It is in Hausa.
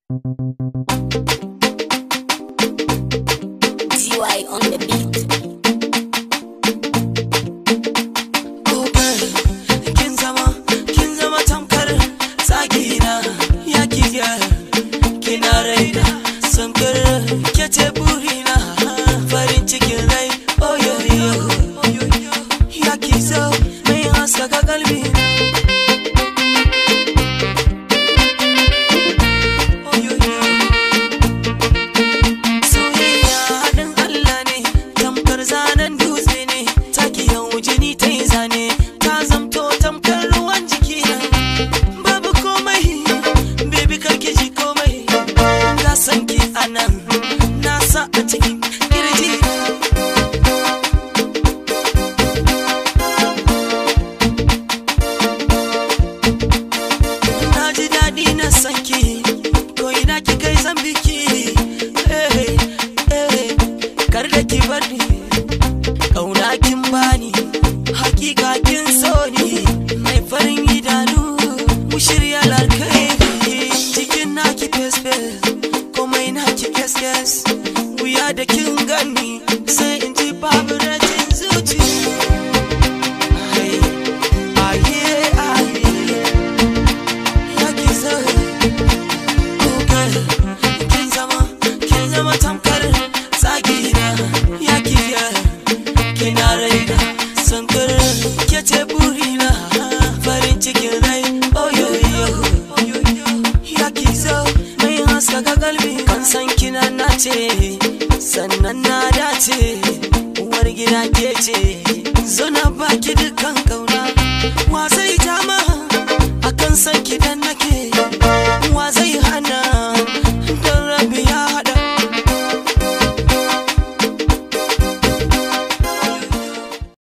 DY on the beat. Oh girl, kin zama tamkar tsagina. Ya ki girl, kina raina sankar ke ce burina. Farin cikin rai, oh yo yo. Ya ki so mai haskaka kalbi. Kauna kin bani, hakika kin so ni. Mai farin idanu, mu shirya alkhairi. Cikin naki fes-fes, komai naki kes-kes. Wuya da kin gani, sai in ji babu rajin zuci. Ya ki so, oh girl, kin zama tamkar tsagina. Ya ki girl, kina raina sankar ke ce burina. Farin cikin rai, oh yo yo. Ya ki so mai haskaka kalbi. Kan san kina nace, sannan na dace. Uwar gida ke ce, zo na baki dukkan kauna. Wa zai jama akan san kidan nake.